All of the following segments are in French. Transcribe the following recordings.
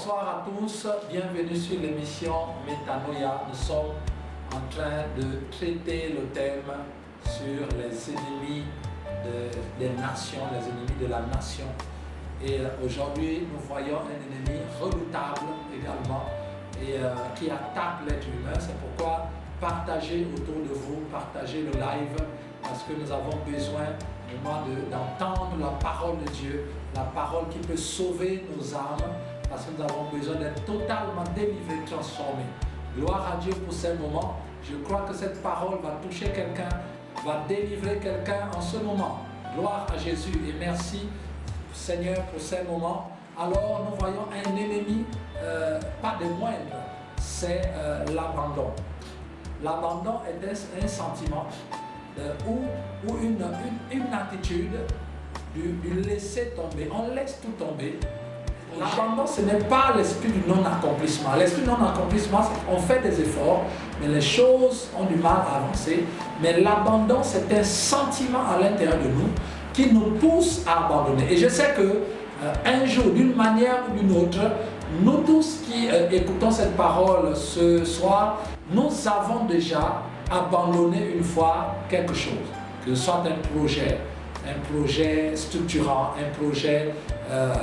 Bonsoir à tous, bienvenue sur l'émission Métanoïa. Nous sommes en train de traiter le thème sur les ennemis des nations, les ennemis de la nation. Et aujourd'hui, nous voyons un ennemi redoutable également et qui attaque l'être humain. C'est pourquoi partagez autour de vous, partagez le live parce que nous avons besoin d'entendre la parole de Dieu, la parole qui peut sauver nos âmes. Parce que nous avons besoin d'être totalement délivrés, transformés. Gloire à Dieu pour ces moments. Je crois que cette parole va toucher quelqu'un, va délivrer quelqu'un en ce moment. Gloire à Jésus et merci Seigneur pour ces moments. Alors nous voyons un ennemi, pas des moindres, c'est l'abandon. L'abandon est un sentiment ou une attitude du laisser tomber. On laisse tout tomber. L'abandon, ce n'est pas l'esprit du non-accomplissement. L'esprit du non-accomplissement, c'est qu'on fait des efforts, mais les choses ont du mal à avancer. Mais l'abandon, c'est un sentiment à l'intérieur de nous qui nous pousse à abandonner. Et je sais que un jour, d'une manière ou d'une autre, nous tous qui écoutons cette parole ce soir, nous avons déjà abandonné une fois quelque chose, que ce soit un projet structurant, un projet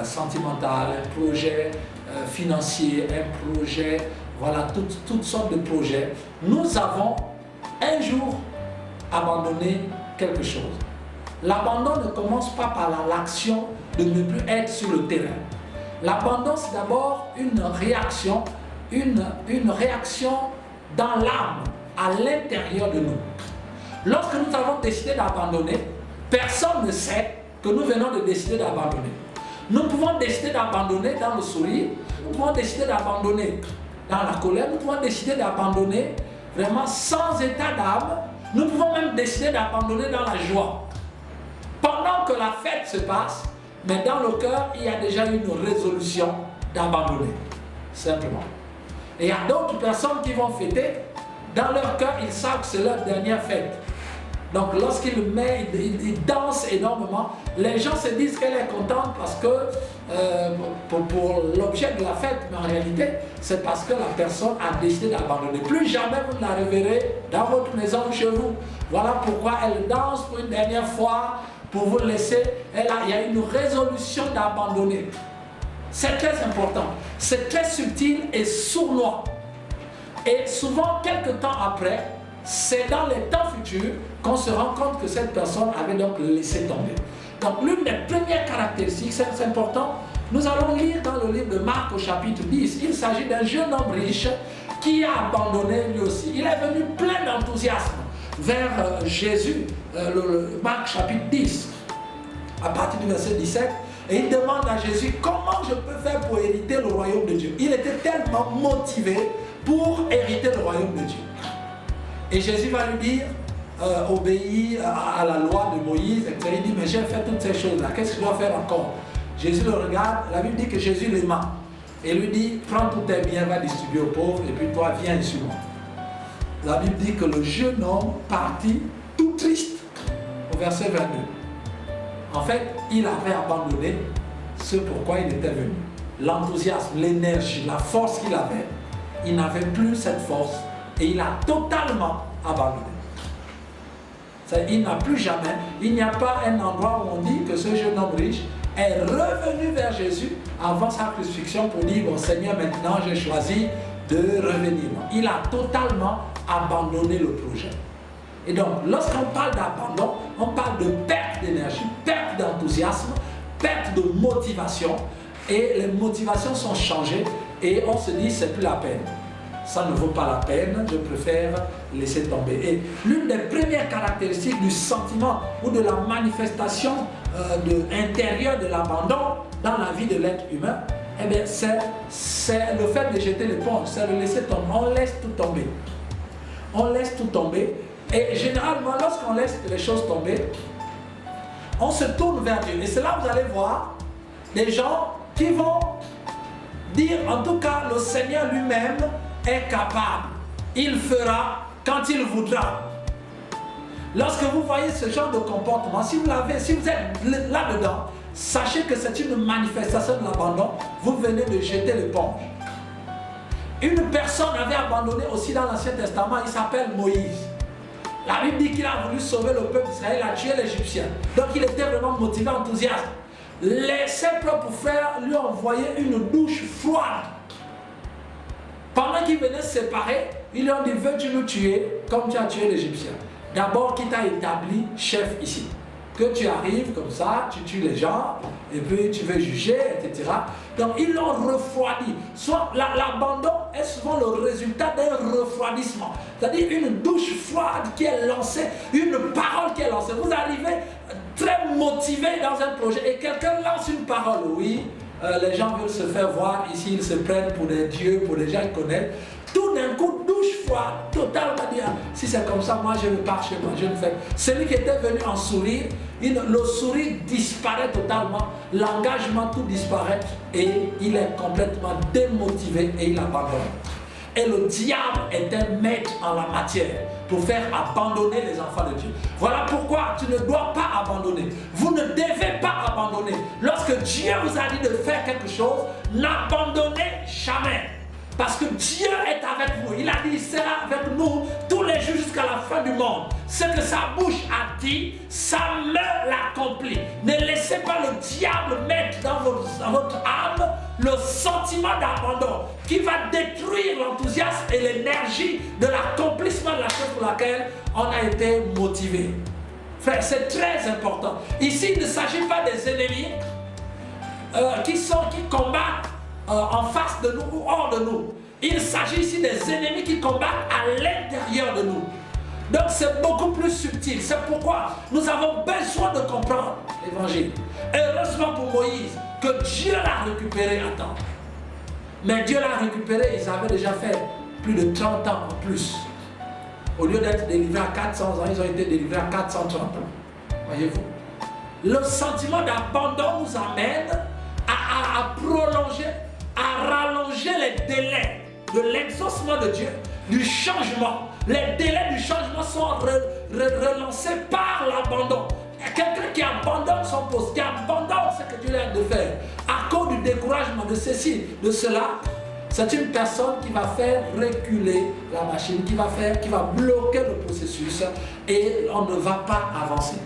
sentimental, un projet financier, un projet, voilà, toutes sortes de projets. Nous avons un jour abandonné quelque chose. L'abandon ne commence pas par l'action de ne plus être sur le terrain. L'abandon, c'est d'abord une réaction dans l'âme, à l'intérieur de nous. Lorsque nous avons décidé d'abandonner, personne ne sait que nous venons de décider d'abandonner. Nous pouvons décider d'abandonner dans le sourire, nous pouvons décider d'abandonner dans la colère, nous pouvons décider d'abandonner vraiment sans état d'âme, nous pouvons même décider d'abandonner dans la joie. Pendant que la fête se passe, mais dans le cœur, il y a déjà une résolution d'abandonner, simplement. Et il y a d'autres personnes qui vont fêter, dans leur cœur, ils savent que c'est leur dernière fête. Donc lorsqu'il danse énormément, les gens se disent qu'elle est contente parce que pour l'objet de la fête, mais en réalité, c'est parce que la personne a décidé d'abandonner. Plus jamais vous ne la reverrez dans votre maison ou chez vous. Voilà pourquoi elle danse pour une dernière fois, pour vous laisser. Il y a une résolution d'abandonner. C'est très important. C'est très subtil et sournois. Et souvent, quelques temps après, c'est dans les temps futurs qu'on se rend compte que cette personne avait donc laissé tomber. Donc l'une des premières caractéristiques, c'est important, nous allons lire dans le livre de Marc au chapitre 10. Il s'agit d'un jeune homme riche qui a abandonné lui aussi. Il est venu plein d'enthousiasme vers Jésus, Marc chapitre 10, à partir du verset 17. Et il demande à Jésus comment je peux faire pour hériter le royaume de Dieu. Il était tellement motivé pour hériter le royaume de Dieu. Et Jésus va lui dire, obéis à la loi de Moïse, etc. Il dit, mais j'ai fait toutes ces choses-là, qu'est-ce que je dois faire encore? Jésus le regarde, la Bible dit que Jésus l'aima. Et lui dit, prends tous tes biens, va distribuer aux pauvres, et puis toi, viens et suis-moi. La Bible dit que le jeune homme partit tout triste, au verset 22. En fait, il avait abandonné ce pourquoi il était venu. L'enthousiasme, l'énergie, la force qu'il avait, il n'avait plus cette force. Et il a totalement abandonné. Il n'a plus jamais, il n'y a pas un endroit où on dit que ce jeune homme riche est revenu vers Jésus avant sa crucifixion pour dire, bon Seigneur, maintenant j'ai choisi de revenir. Il a totalement abandonné le projet. Et donc, lorsqu'on parle d'abandon, on parle de perte d'énergie, perte d'enthousiasme, perte de motivation. Et les motivations sont changées et on se dit, c'est plus la peine. Ça ne vaut pas la peine, je préfère laisser tomber. Et l'une des premières caractéristiques du sentiment ou de la manifestation intérieure de l'abandon dans la vie de l'être humain, eh bien, c'est le fait de jeter l'éponge, c'est de laisser tomber. On laisse tout tomber. On laisse tout tomber. Et généralement, lorsqu'on laisse les choses tomber, on se tourne vers Dieu. Et c'est là que vous allez voir des gens qui vont dire, en tout cas, le Seigneur lui-même est capable. Il fera quand il voudra. Lorsque vous voyez ce genre de comportement, si vous êtes là-dedans, sachez que c'est une manifestation de l'abandon. Vous venez de jeter l'éponge. Une personne avait abandonné aussi dans l'Ancien Testament, il s'appelle Moïse. La Bible dit qu'il a voulu sauver le peuple d'Israël, il a tué l'Égyptien. Donc il était vraiment motivé, enthousiaste. Ses propres frères lui ont envoyé une douche froide. Pendant qu'ils venaient se séparer, ils lui ont dit, veux-tu nous tuer comme tu as tué l'Égyptien? D'abord, qui t'a établi chef ici. Que tu arrives comme ça, tu tues les gens, et puis tu veux juger, etc. Donc ils l'ont refroidi. Soit l'abandon est souvent le résultat d'un refroidissement. C'est-à-dire une douche froide qui est lancée, une parole qui est lancée. Vous arrivez très motivé dans un projet et quelqu'un lance une parole. Oui, les gens veulent se faire voir ici, ils se prennent pour des dieux, pour des gens qu'ils connaissent. Tout d'un coup, douche froide, total, va dire, si c'est comme ça, moi je ne pars chez moi, je ne fais. Celui qui était venu en sourire, le sourire disparaît totalement, l'engagement tout disparaît et il est complètement démotivé et il abandonne. Et le diable est un maître en la matière pour faire abandonner les enfants de Dieu. Voilà pourquoi tu ne dois pas abandonner. Vous ne devez pas abandonner. Lorsque Dieu vous a dit de faire quelque chose, n'abandonnez jamais. Parce que Dieu est avec vous. Il a dit, il sera avec nous tous les jours jusqu'à la fin du monde. Ce que sa bouche a dit, sa main l'accomplit. Ne laissez pas le diable mettre dans votre âme le sentiment d'abandon qui va détruire l'enthousiasme et l'énergie de l'accomplissement de la chose pour laquelle on a été motivé. Frère, c'est très important. Ici, il ne s'agit pas des ennemis qui combattent en face de nous ou hors de nous. Il s'agit ici des ennemis qui combattent à l'intérieur de nous. Donc c'est beaucoup plus subtil. C'est pourquoi nous avons besoin de comprendre l'évangile. Heureusement pour Moïse que Dieu l'a récupéré à temps. Mais Dieu l'a récupéré, ils avaient déjà fait plus de 30 ans en plus. Au lieu d'être délivrés à 400 ans, ils ont été délivrés à 430 ans. Voyez-vous. Le sentiment d'abandon nous amène à prolonger, à rallonger les délais de l'exaucement de Dieu, du changement. Les délais du changement sont relancés par l'abandon. Quelqu'un qui abandonne son poste, qui abandonne ce que Dieu lui a de faire, à cause du découragement de ceci, de cela, c'est une personne qui va faire reculer la machine, qui va bloquer le processus et on ne va pas avancer.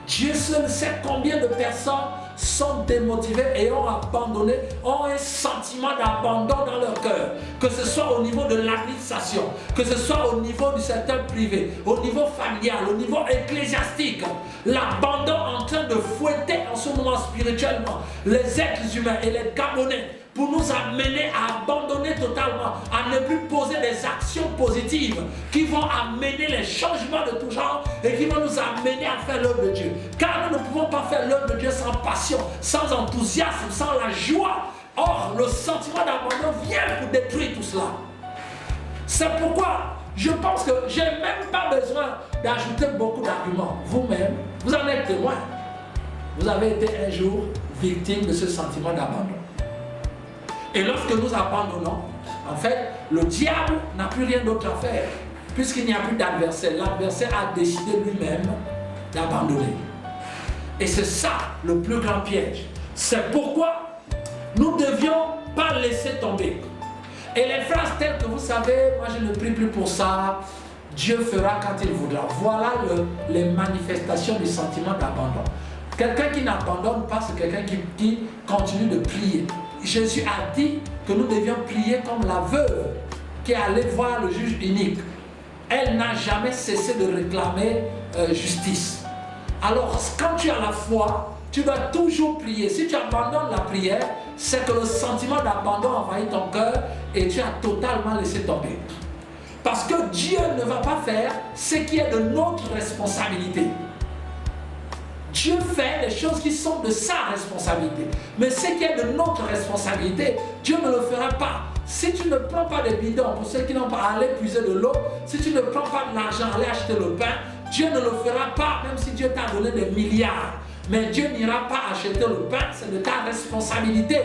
Dieu seul sait combien de personnes sont démotivées et ont abandonné, ont un sentiment d'abandon dans leur cœur, que ce soit au niveau de l'administration, que ce soit au niveau du secteur privé, au niveau familial, au niveau ecclésiastique. L'abandon en train de fouetter en ce moment spirituellement les êtres humains et les Gabonais pour nous amener à abandonner totalement, à ne plus poser des actions positives qui vont amener les changements de tout genre et qui vont nous amener à faire l'œuvre de Dieu. Car nous ne pouvons pas faire l'œuvre de Dieu sans passion, sans enthousiasme, sans la joie. Or, le sentiment d'abandon vient pour détruire tout cela. C'est pourquoi je pense que je n'ai même pas besoin d'ajouter beaucoup d'arguments. Vous-même, vous en êtes témoin. Vous avez été un jour victime de ce sentiment d'abandon. Et lorsque nous abandonnons, en fait, le diable n'a plus rien d'autre à faire, puisqu'il n'y a plus d'adversaire. L'adversaire a décidé lui-même d'abandonner. Et c'est ça le plus grand piège. C'est pourquoi nous ne devions pas laisser tomber. Et les phrases telles que vous savez, moi je ne prie plus pour ça, Dieu fera quand il voudra. Voilà les manifestations du sentiment d'abandon. Quelqu'un qui n'abandonne pas, c'est quelqu'un qui continue de prier. Jésus a dit que nous devions prier comme la veuve qui est allée voir le juge unique. Elle n'a jamais cessé de réclamer justice. Alors, quand tu as la foi, tu dois toujours prier. Si tu abandonnes la prière, c'est que le sentiment d'abandon envahit ton cœur et tu as totalement laissé tomber. Parce que Dieu ne va pas faire ce qui est de notre responsabilité. Dieu fait les choses qui sont de sa responsabilité. Mais ce qui est de notre responsabilité, Dieu ne le fera pas. Si tu ne prends pas des bidons, pour ceux qui n'ont pas à aller puiser de l'eau, si tu ne prends pas de l'argent, aller acheter le pain, Dieu ne le fera pas, même si Dieu t'a donné des milliards. Mais Dieu n'ira pas acheter le pain, c'est de ta responsabilité.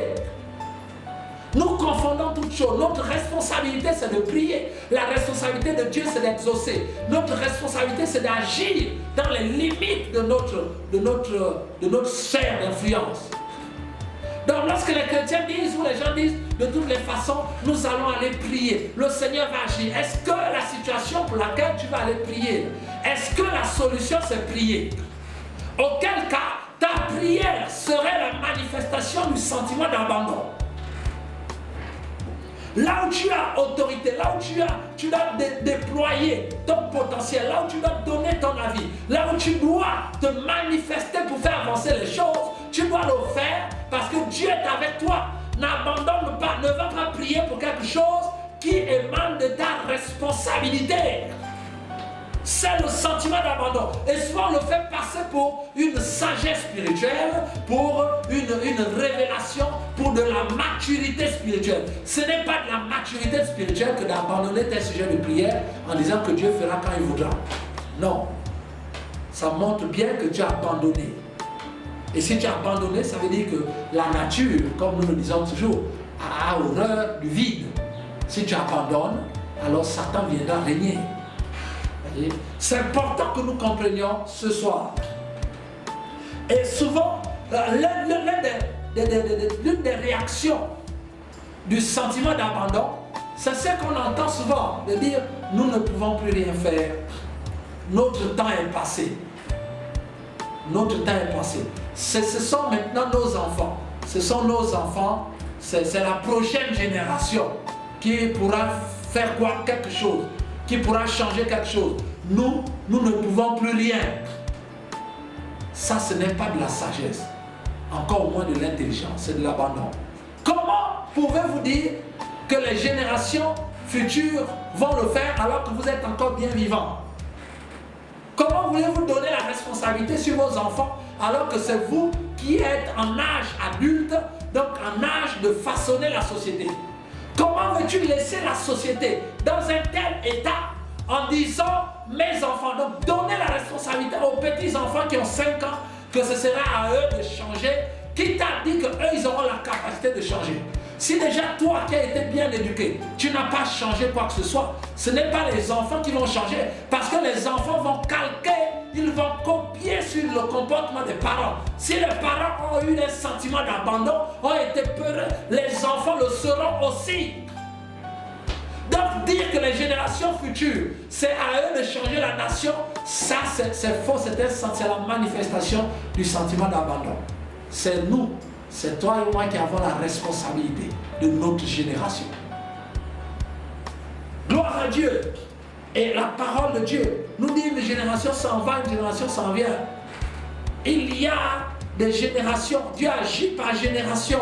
Nous confondons toutes choses. Notre responsabilité, c'est de prier. La responsabilité de Dieu, c'est d'exaucer. Notre responsabilité, c'est d'agir dans les limites de notre sphère d'influence. Donc lorsque les chrétiens disent ou les gens disent de toutes les façons, nous allons aller prier, le Seigneur va agir. Est-ce que la situation pour laquelle tu vas aller prier, est-ce que la solution c'est prier? Auquel cas, ta prière serait la manifestation du sentiment d'abandon. Là où tu as autorité, là où tu dois déployer ton potentiel, là où tu dois donner ton avis, là où tu dois te manifester pour faire avancer les choses, tu dois le faire parce que Dieu est avec toi. N'abandonne pas, ne va pas prier pour quelque chose qui émane de ta responsabilité. C'est le sentiment d'abandon. Et souvent on le fait passer pour une sagesse spirituelle, pour une révélation, pour de la maturité spirituelle. Ce n'est pas de la maturité spirituelle que d'abandonner tes sujets de prière en disant que Dieu fera quand il voudra. Non. Ça montre bien que tu as abandonné. Et si tu as abandonné, ça veut dire que la nature, comme nous le disons toujours, a horreur du vide. Si tu abandonnes, alors Satan viendra régner. C'est important que nous comprenions ce soir. Et souvent, l'une des réactions du sentiment d'abandon, c'est ce qu'on entend souvent, de dire nous ne pouvons plus rien faire. Notre temps est passé. Notre temps est passé. Ce sont maintenant nos enfants. Ce sont nos enfants. C'est la prochaine génération qui pourra faire quoi? Quelque chose. Qui pourra changer quelque chose. Nous ne pouvons plus rien. Ça, ce n'est pas de la sagesse. Encore moins de l'intelligence. C'est de l'abandon. Comment pouvez-vous dire que les générations futures vont le faire alors que vous êtes encore bien vivants? Comment voulez-vous donner la responsabilité sur vos enfants alors que c'est vous qui êtes en âge adulte, donc en âge de façonner la société? Comment veux-tu laisser la société dans un tel état en disant mes enfants, donc donner la responsabilité aux petits-enfants qui ont 5 ans, que ce sera à eux de changer? Qui t'a dit qu'eux, ils auront la capacité de changer? Si déjà toi qui as été bien éduqué, tu n'as pas changé quoi que ce soit, ce n'est pas les enfants qui vont changer, parce que les enfants vont calquer, ils vont copier sur le comportement des parents. Si les parents ont eu un sentiment d'abandon, ont été peureux, les enfants le seront aussi. Donc dire que les générations futures, c'est à eux de changer la nation, ça c'est faux, c'est la manifestation du sentiment d'abandon. C'est nous, c'est toi et moi qui avons la responsabilité de notre génération. Gloire à Dieu. Et la parole de Dieu nous dit une génération s'en va, une génération s'en vient. Il y a des générations, Dieu agit par génération.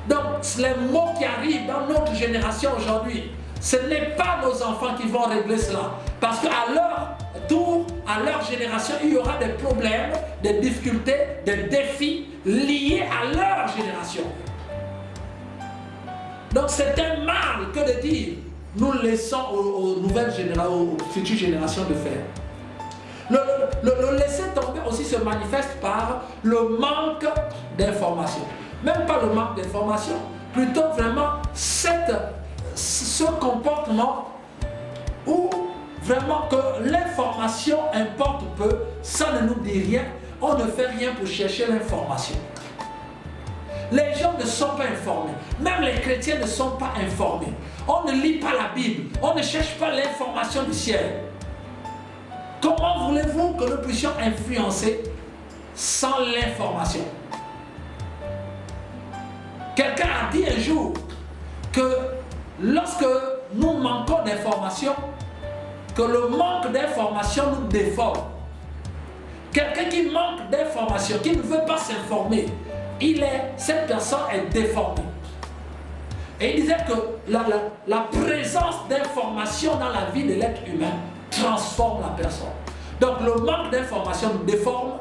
Donc les mots qui arrivent dans notre génération aujourd'hui, ce n'est pas nos enfants qui vont régler cela. Parce qu'à leur tour, à leur génération, il y aura des problèmes, des difficultés, des défis liés à leur génération. Donc c'est un mal que de dire, nous laissons aux nouvelles générations, aux futures générations de faire. Le laisser tomber aussi se manifeste par le manque d'information. Même pas le manque d'information, plutôt vraiment ce comportement où vraiment que l'information importe peu, ça ne nous dit rien, on ne fait rien pour chercher l'information. Les gens ne sont pas informés, même les chrétiens ne sont pas informés. On ne lit pas la Bible, on ne cherche pas l'information du ciel. Comment voulez-vous que nous puissions influencer sans l'information? Quelqu'un a dit un jour que lorsque nous manquons d'informations, que le manque d'information nous déforme. Quelqu'un qui manque d'informations, qui ne veut pas s'informer, cette personne est déformée. Et il disait que la présence d'information dans la vie de l'être humain transforme la personne. Donc le manque d'information nous déforme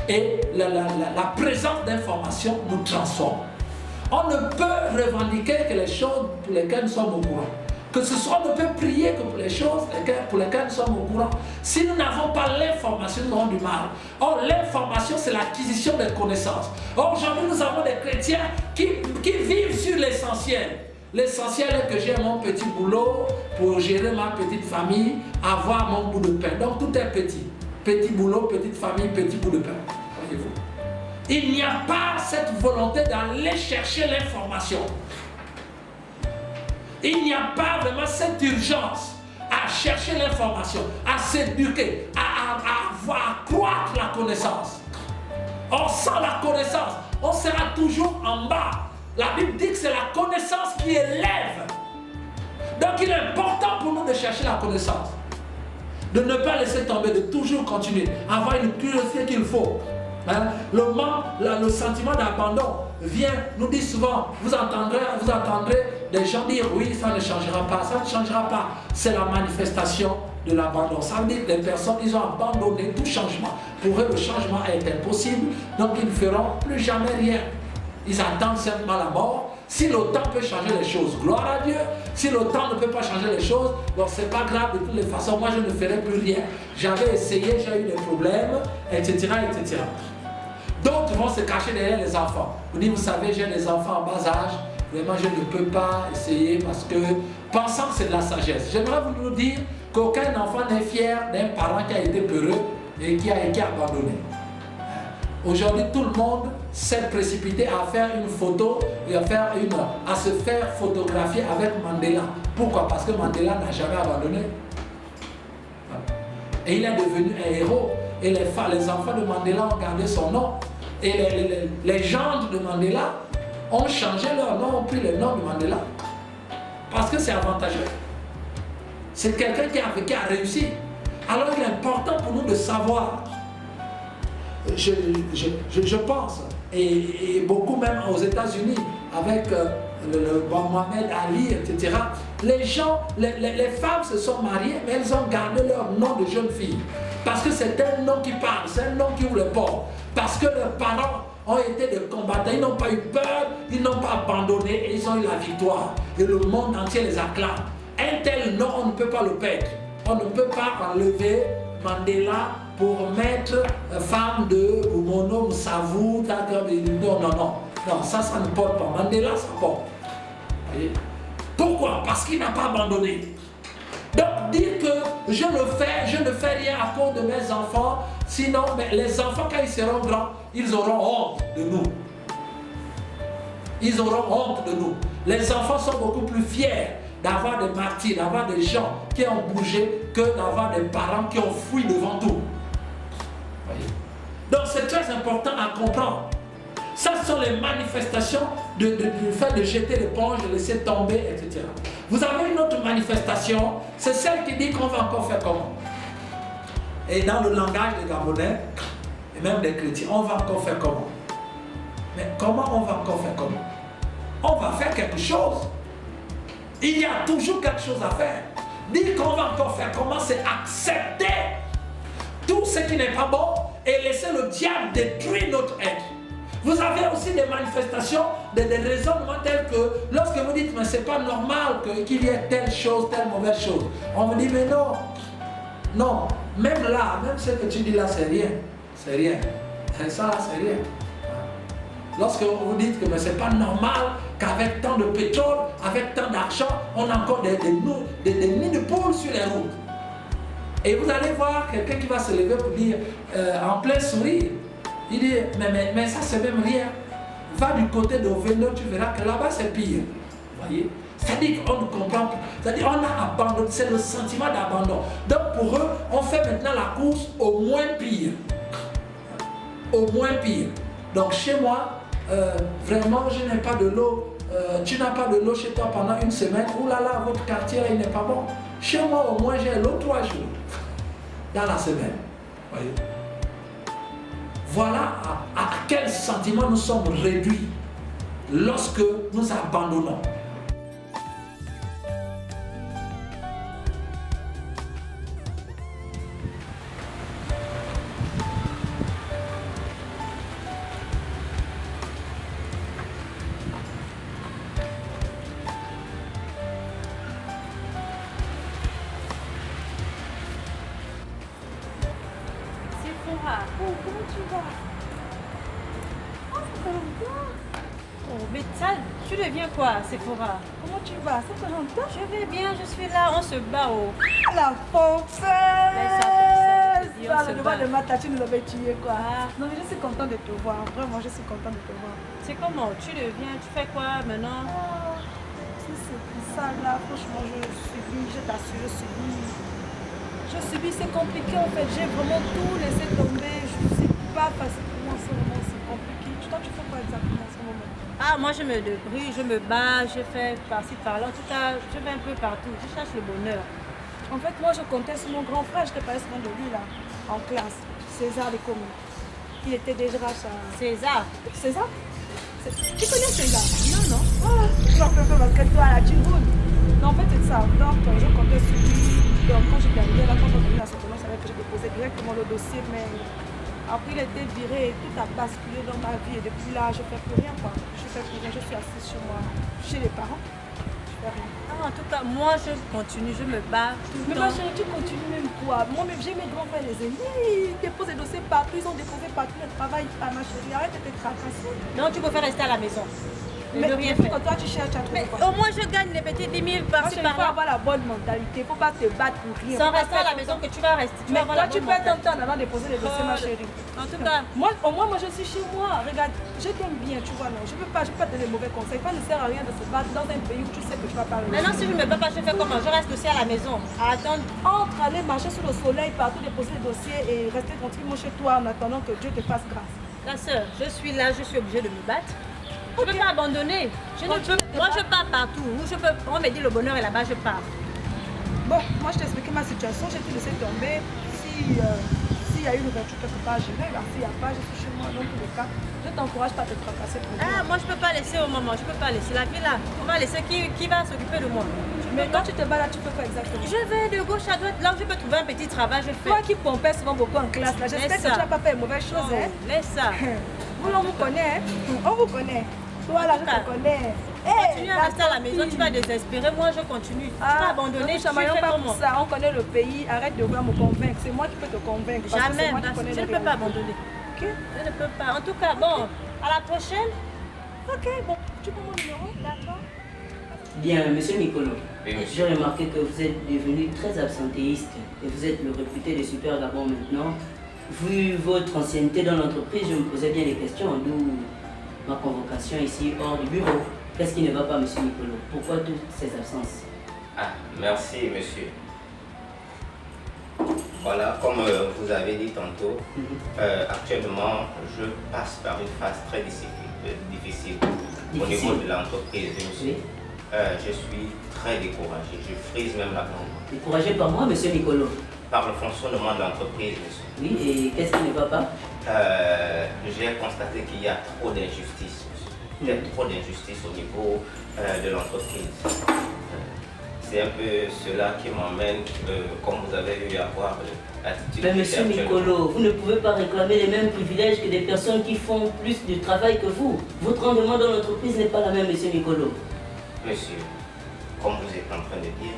et la présence d'information nous transforme. On ne peut revendiquer que les choses pour lesquelles nous sommes au courant. Que ce soit, on ne peut prier que pour les choses pour lesquelles nous sommes au courant. Si nous n'avons pas l'information, nous aurons du mal. Or, l'information, c'est l'acquisition des connaissances. Or, aujourd'hui, nous avons des chrétiens qui vivent sur l'essentiel. L'essentiel est que j'ai mon petit boulot pour gérer ma petite famille, avoir mon bout de pain. Donc, tout est petit. petit boulot, petite famille, petit bout de pain. Voyez-vous. Il n'y a pas cette volonté d'aller chercher l'information. Il n'y a pas vraiment cette urgence à chercher l'information, à s'éduquer, à accroître la connaissance. Or, sans la connaissance, on sera toujours en bas. La Bible dit que c'est la connaissance qui élève. Donc, il est important pour nous de chercher la connaissance. De ne pas laisser tomber, de toujours continuer, avoir une curiosité qu'il faut. Hein? Le sentiment d'abandon vient, nous dit souvent, vous entendrez des gens dire oui, ça ne changera pas, ça ne changera pas. C'est la manifestation de l'abandon. Ça veut dire que les personnes, ils ont abandonné tout changement. Pour eux, le changement est impossible, donc ils ne feront plus jamais rien. Ils attendent simplement la mort. Si le temps peut changer les choses, gloire à Dieu. Si le temps ne peut pas changer les choses, donc c'est pas grave de toutes les façons. Moi, je ne ferai plus rien. J'avais essayé, j'ai eu des problèmes, etc., etc. D'autres vont se cacher derrière les enfants. Vous dites, vous savez, j'ai des enfants en bas âge. Vraiment, je ne peux pas essayer parce que, pensant que c'est de la sagesse. J'aimerais vous dire qu'aucun enfant n'est fier d'un parent qui a été peureux et qui a été abandonné. Aujourd'hui, tout le monde s'est précipité à faire une photo et à se faire photographier avec Mandela. Pourquoi? Parce que Mandela n'a jamais abandonné. Et il est devenu un héros. Et les enfants de Mandela ont gardé son nom. Et les gendres de Mandela ont changé leur nom, ont pris le nom de Mandela. Parce que c'est avantageux. C'est quelqu'un qui a réussi. Alors il est important pour nous de savoir. Je pense, et beaucoup même aux États-Unis, avec le Mohamed Ali, etc., les femmes se sont mariées, mais elles ont gardé leur nom de jeune fille. Parce que c'est un nom qui parle, c'est un nom qui ouvre le port. Parce que leurs parents ont été des combattants, ils n'ont pas eu peur, ils n'ont pas abandonné et ils ont eu la victoire. Et le monde entier les acclame. Un tel nom, on ne peut pas le perdre. On ne peut pas enlever Mandela pour mettre femme de Umono, Msavou, non, ça ne porte pas. Mandela, ça porte. Voyez? Pourquoi? Parce qu'il n'a pas abandonné. Donc, dire que je ne fais rien à cause de mes enfants, sinon, mais les enfants, quand ils seront grands, ils auront honte de nous. Ils auront honte de nous. Les enfants sont beaucoup plus fiers d'avoir des martyrs, d'avoir des gens qui ont bougé, que d'avoir des parents qui ont fui devant tout. Voyez? Donc c'est très important à comprendre. Ça sont les manifestations du fait de jeter l'éponge, de laisser tomber, etc. Vous avez une autre manifestation, c'est celle qui dit qu'on va encore faire comment. Et dans le langage des Gabonais, et même des chrétiens, on va encore faire comment. Mais comment on va encore faire comment? On va faire quelque chose. Il y a toujours quelque chose à faire. Dire qu'on va encore faire comment, c'est accepter tout ce qui n'est pas bon et laisser le diable détruire notre être. Vous avez aussi des manifestations, des raisonnements tels que lorsque vous dites mais c'est pas normal qu'il y ait telle chose, telle mauvaise chose. On vous dit mais non, non, même là, même ce que tu dis là c'est rien, c'est rien. Et ça là c'est rien. Lorsque vous dites que c'est pas normal qu'avec tant de pétrole, avec tant d'argent, on a encore des nids de poules sur les routes. Et vous allez voir quelqu'un qui va se lever pour dire, en plein sourire, il dit, mais ça c'est même rien. Va du côté de Vélo, tu verras que là-bas c'est pire. Vous voyez? C'est-à-dire qu'on ne comprend pas. C'est-à-dire qu'on a abandonné, c'est le sentiment d'abandon. Donc pour eux, on fait maintenant la course au moins pire. Au moins pire. Donc chez moi, vraiment je n'ai pas de l'eau. Tu n'as pas de l'eau chez toi pendant une semaine. Ouh là là, votre quartier là, il n'est pas bon. Chez moi au moins j'ai l'eau 3 jours dans la semaine. Voyez? Voilà à quel sentiment nous sommes réduits lorsque nous abandonnons. Oh, comment tu vas? Oh, ça fait longtemps. Oh, mais ça, tu deviens quoi, Sephora? Comment tu vas? Ça fait longtemps. Je vais bien, je suis là, on se bat au... La force. Ça, puis Toi, on se le bat. devant de Mata, tu nous avais tué quoi. Ah. Non, mais je suis contente de te voir. Vraiment, je suis contente de te voir. C'est comment? Tu deviens, tu fais quoi maintenant? Ah, si c'est pour ça là, franchement, je subis, je t'assure, je subis. Je subis, c'est compliqué en fait. J'ai vraiment tout laissé tomber. Je ne sais pas facile pour moi en ce moment, c'est compliqué. Toi, tu fais quoi exactement en ce moment? Ah, moi je me débrouille, je me bats, je fais par-ci par-là. En tout cas, je vais un peu partout. Je cherche le bonheur. En fait, moi, je comptais sur mon grand frère. Je te parlais souvent de lui là, en classe. César Lecomi. Il était déjà ça. César. César? Tu connais César? Non, non. Ah, tu vas faire parce que toi là, tu roules. Non, en fait, c'est ça. Donc, je comptais sur lui. Donc, quand j'étais arrivée là, quand on a eu la soutenance, je savais que j'ai déposé directement le dossier, mais après, il était viré et tout a basculé dans ma vie. Et depuis là, je ne fais plus rien, quoi. Je fais plus rien. Je suis assise chez moi, chez les parents. Je fais rien. Ah, en tout cas, moi je continue, je me bats tout le Mais ma temps. chérie, tu continues même quoi? Moi-même, j'ai mes grands frères, les aînés. Ils déposent des dossiers partout. Ils ont déposé partout. Ils ne travaillent pas, ma chérie. Arrête de te tracasser. Non, tu peux faire rester à la maison. Mais ne rien depuis faire. que toi, tu cherches à trouver Mais quoi? au moins je gagne les petits 10 000 Moi, par-ci chérie, il faut par-là. avoir la bonne mentalité. Il ne faut pas te battre pour rien. Sans Faut pas rester à la faire maison ton que tu vas rester. Tu Mais vas avoir toi, la tu bonne perds ton mentalité. temps en allant déposer les dossiers, ma chérie. En tout cas, Moi, au moins, moi, je suis chez moi. Regarde, je t'aime bien, tu vois, non. Je ne peux pas te donner des mauvais conseils. Ça ne sert à rien de se battre dans un pays où tu sais que tu vas pas réussir. maintenant si je ne me bats pas, je fais comment? Je reste aussi à la maison à attendre. Entre aller marcher sous le soleil, partout déposer les dossiers et rester tranquillement chez toi en attendant que Dieu te fasse grâce. La sœur, je suis là, je suis obligée de me battre. Je ne peux pas abandonner. Je ne Continue peux. de te Moi, battre. je pars partout. Où je peux. On me dit le bonheur est là-bas, je pars. Bon, moi, je t'ai expliqué ma situation. J'ai tout laissé tomber. S'il y a une ouverture quelque part, j'irai. Là, s'il n'y a pas, je suis chez moi. Dans tous les cas, je ne t'encourage pas à te tracasser pour Ah, moi. moi, je ne peux pas laisser au moment. Je ne peux pas laisser la vie là. On va laisser qui va s'occuper de moi? Mais quand tu te bats là, tu fais quoi exactement? Je vais de gauche à droite. Là où je peux trouver un petit travail, je fais. Toi qui pompais souvent beaucoup en classe, là, j'espère que tu ça. n'as pas fait de mauvaises choses. Oh, Hein? laisse ça. Vous, on vous connaît. Hein? On vous connaît. Toi, là, je te connais. Continue à rester à la maison, tu vas désespérer. Moi, je continue. Tu vas abandonner. Ne Tu chamaillons fais pas comment? pour ça. On connaît le pays. Arrête de vouloir me convaincre. C'est moi qui peux te convaincre. Parce que Jamais. c'est moi qui parce que connais je les ne peux pas réalités. abandonner. Ok? Je ne peux pas. En tout cas, bon, à la prochaine. Ok, bon. Tu prends mon numéro? D'accord. Bien, monsieur Nicolo, Oui, monsieur. j'ai remarqué que vous êtes devenu très absentéiste et vous êtes le réputé des Super Gabon maintenant. Vu votre ancienneté dans l'entreprise, je me posais bien des questions, d'où ma convocation ici hors du bureau. Qu'est-ce qui ne va pas, monsieur Nicolo? Pourquoi toutes ces absences? Ah, merci, monsieur. Voilà, comme vous avez dit tantôt, actuellement, je passe par une phase très difficile au niveau de l'entreprise, monsieur. Oui. Je suis très découragé, je frise même la langue. Découragé par moi, monsieur Nicolo? Par le fonctionnement de l'entreprise, monsieur. Oui, et qu'est-ce qui ne va pas? J'ai constaté qu'il y a trop d'injustice, monsieur. Il y a trop d'injustice au niveau de l'entreprise. C'est un peu cela qui m'emmène, comme vous avez vu, à avoir l'attitude. Mais monsieur Nicolo, vous ne pouvez pas réclamer les mêmes privilèges que des personnes qui font plus de travail que vous. Votre rendement dans l'entreprise n'est pas la même, monsieur Nicolo. Monsieur, comme vous êtes en train de dire,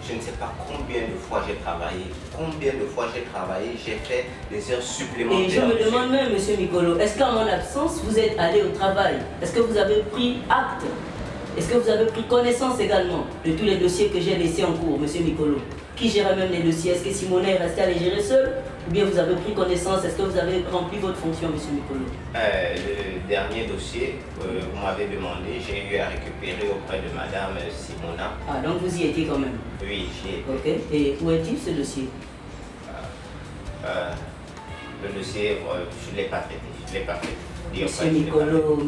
je ne sais pas combien de fois j'ai travaillé. Combien de fois j'ai travaillé, j'ai fait des heures supplémentaires. Et je me monsieur. demande même, monsieur Nicolo, est-ce qu'en mon absence, vous êtes allé au travail? Est-ce que vous avez pris acte? Est-ce que vous avez pris connaissance également de tous les dossiers que j'ai laissés en cours, monsieur Nicolo? Qui gérait même les dossiers? Est-ce que Simona est restée à les gérer seule? Ou bien vous avez pris connaissance? Est-ce que vous avez rempli votre fonction, monsieur Nicolo? Le dernier dossier, vous m'avez demandé, j'ai eu à récupérer auprès de madame Simona. Ah, donc vous y étiez quand même. Oui, j'ai été. Ok. Et où est-il ce dossier? Le dossier, je ne l'ai pas traité. Je l'ai pas traité. Monsieur Nicolo,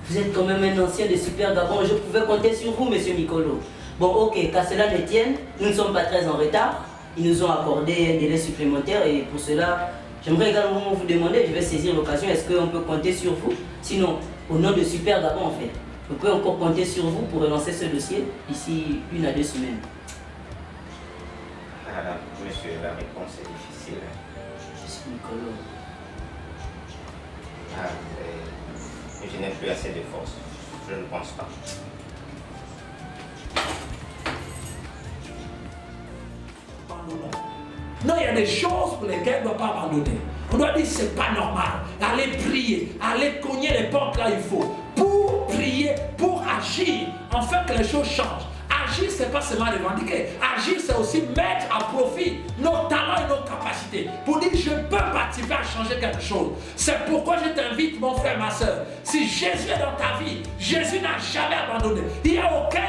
vous êtes quand même un ancien de Super Gabon. Je pouvais compter sur vous, monsieur Nicolo. Bon, ok, qu'à cela ne tienne, nous ne sommes pas très en retard. Ils nous ont accordé un délai supplémentaire et pour cela, j'aimerais également vous demander, je vais saisir l'occasion, est-ce qu'on peut compter sur vous? Sinon, au nom de Super Gabon, en fait, on peut encore compter sur vous pour relancer ce dossier d'ici 1 à 2 semaines. Ah, monsieur, la réponse est difficile. Monsieur Nicolo. Ah, je n'ai plus assez de force. Je ne pense pas. Non, il y a des choses pour lesquelles on ne doit pas abandonner. On doit dire c'est pas normal. Aller prier, aller cogner les portes là il faut. Pour prier, pour agir, afin que les choses changent. Agir, ce n'est pas seulement revendiquer. Agir, c'est aussi mettre à profit nos talents et nos capacités pour dire je peux participer à changer quelque chose. C'est pourquoi je t'invite, mon frère, ma soeur. Si Jésus est dans ta vie, Jésus n'a jamais abandonné. Il n'y a aucun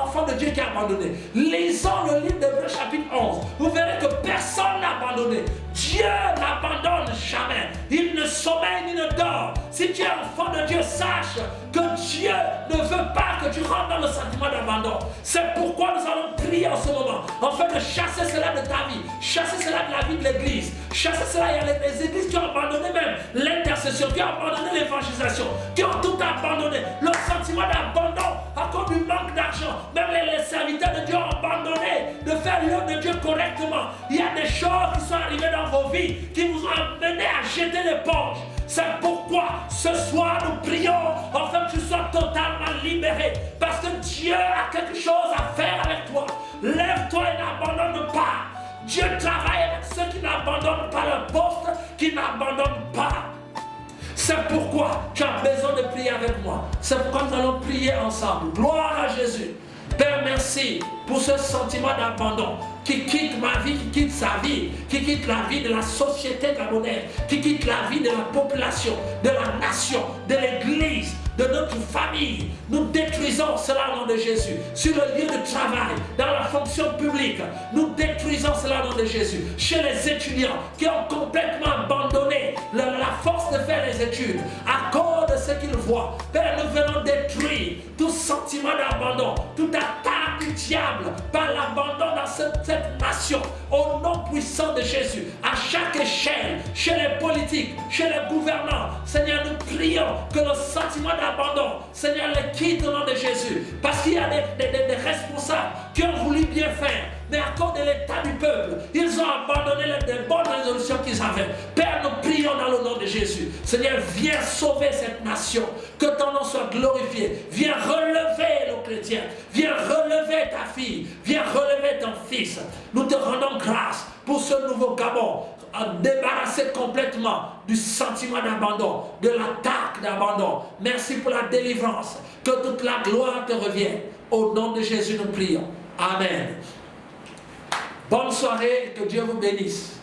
enfant de Dieu qui a abandonné. Lisons le livre d'Hébreux chapitre 11. Vous verrez que personne n'a abandonné. Dieu n'abandonne jamais. Il ne sommeille ni ne dort. Si tu es enfant de Dieu, sache que Dieu ne veut pas que tu rentres dans le sentiment d'abandon. C'est pourquoi nous allons prier en ce moment, afin de chasser cela de ta vie, chasser cela de la vie de l'église, chasser cela. Il y a les églises qui ont abandonné même l'intercession, qui ont abandonné l'évangélisation, qui ont tout abandonné. Le sentiment d'abandon à cause du manque d'argent. Même les serviteurs de Dieu ont abandonné de faire l'œuvre de Dieu correctement. Il y a des choses qui sont arrivées dans vos vies qui vous ont amené à jeter l'éponge. C'est pourquoi ce soir nous prions afin que tu sois totalement libéré. Parce que Dieu a quelque chose à faire avec toi. Lève-toi et n'abandonne pas. Dieu travaille avec ceux qui n'abandonnent pas leur poste, qui n'abandonnent pas. C'est pourquoi tu as besoin de prier avec moi. C'est pourquoi nous allons prier ensemble. Gloire à Jésus. Père, merci pour ce sentiment d'abandon qui quitte ma vie, qui quitte sa vie, qui quitte la vie de la société gabonaise, qui quitte la vie de la population, de la nation, de l'église, de notre famille. Nous détruisons cela au nom de Jésus. Sur le lieu de travail, dans la fonction publique, nous détruisons cela au nom de Jésus. Chez les étudiants qui ont complètement abandonné la force de faire les études à cause de ce qu'ils voient. Père, nous venons détruire tout sentiment d'abandon, toute attaque du diable par l'abandon dans cette nation. Au nom puissant de Jésus, à chaque échelle, chez les politiques, chez les gouvernants, Seigneur, nous prions que le sentiment d'abandon, Seigneur, le quitte au nom de Jésus. Parce qu'il y a des responsables qui ont voulu bien faire, mais à cause de l'état du peuple, ils ont abandonné les bonnes résolutions qu'ils avaient. Père, nous prions dans le nom de Jésus. Seigneur, viens sauver cette nation. Que ton nom soit glorifié. Viens relever nos chrétiens. Viens relever ta fille. Viens relever ton fils. Nous te rendons grâce pour ce nouveau Gabon. Débarrasser complètement du sentiment d'abandon, de l'attaque d'abandon. Merci pour la délivrance. Que toute la gloire te revienne. Au nom de Jésus, nous prions. Amen. Bonne soirée et que Dieu vous bénisse.